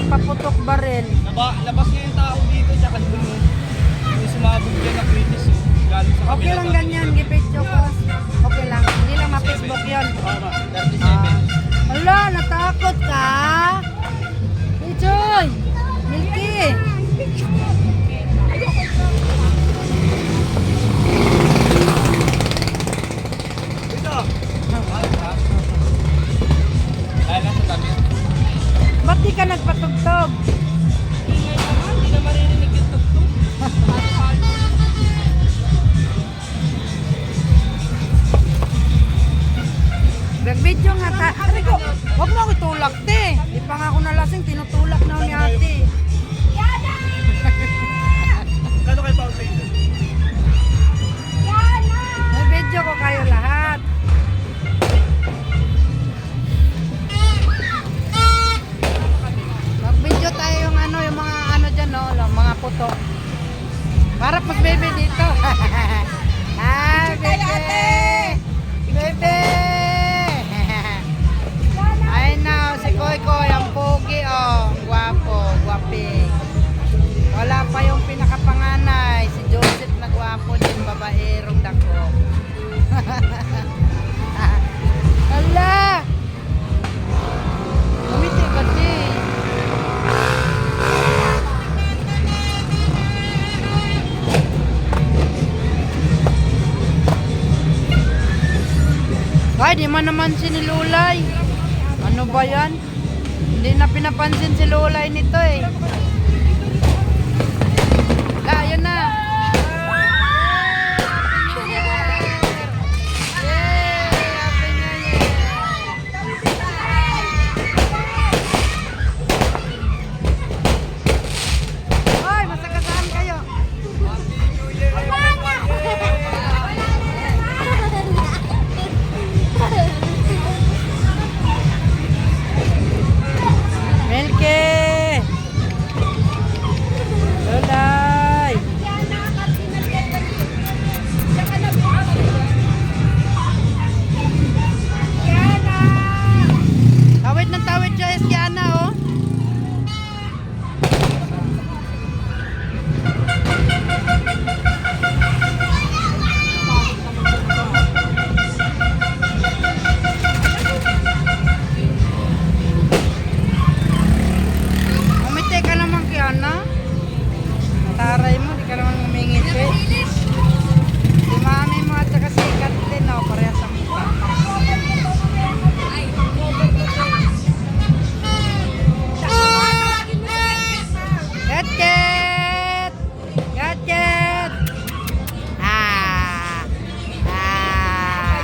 paputok baril. Labas niya yung tao dito, tsaka doon yung sumabog dyan na kritis. Galing sa Okay lang ganyan, gipicture ko. Okay lang, hindi lang ma-Facebook yun. 37. Hala, natakot ka? Hey, Joy! Milky! Dito! Dahil lang sa tabi. Ba't di ka nagpatugtog? Hindi na maririnig yung tugtog. Nag-video nga ta. Aray ko, huwag mo ako itulak, te. Di pa nga ako nalasing, tinutulak na ako ni ate. Kano kayo fountain? Nag-video ko kayo lahat. Mag-video tayo yung ano, yung mga ano dyan, no? Mga puto. Para mas baby dito. Ah, baby! Baby! Ay na, si Koy Koy, ang pogi, oh. Ang gwapo, gwaping. Wala pa yung pinakapanganay. Si Joseph na gwapo din, babaerong dako. Hala! Umiti ka din. Ay, di man naman sinilulay. Ano ba yan? Hindi na pinapansin si Lulay nito eh. Ah, yun na. Hoy, masagasaan kayo. Milky! Lulay! Tawid ng tawid siya, Eskiana, oh. Umiti ka naman, Kiana. Taray mo, di ka naman ngumingiti. Si mami mo at saka si Kathleen, oh, parehas ang mukha. Ket! Ket! Ah! Ah!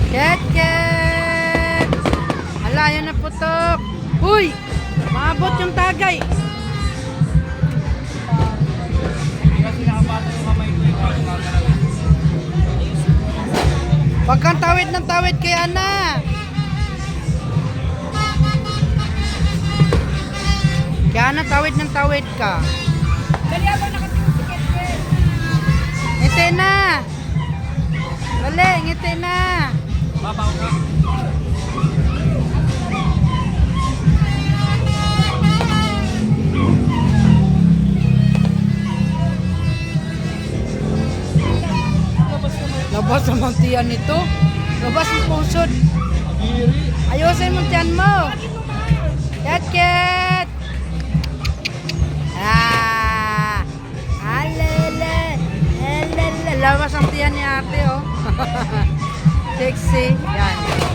Ket! Ket! Hala, yan na putok. Uy! Maabot yung tagay. Hindi kasi nakapasok yung kamay ko yung gagawin. Wag kang tawid ng tawid kay Ana. Kaya Ana, tawid ng tawid ka. Dali ako nakatingin si Ketwell. Ngiti na. Dali, ngiti na. Babaw ka. Labas ang tiyan nito. Labas ang pusod. Ayusin mo tiyan mo. Ket! Ah! Alele! Alele! Labas ang tiyan ni ate, oh. Sexy. Yan.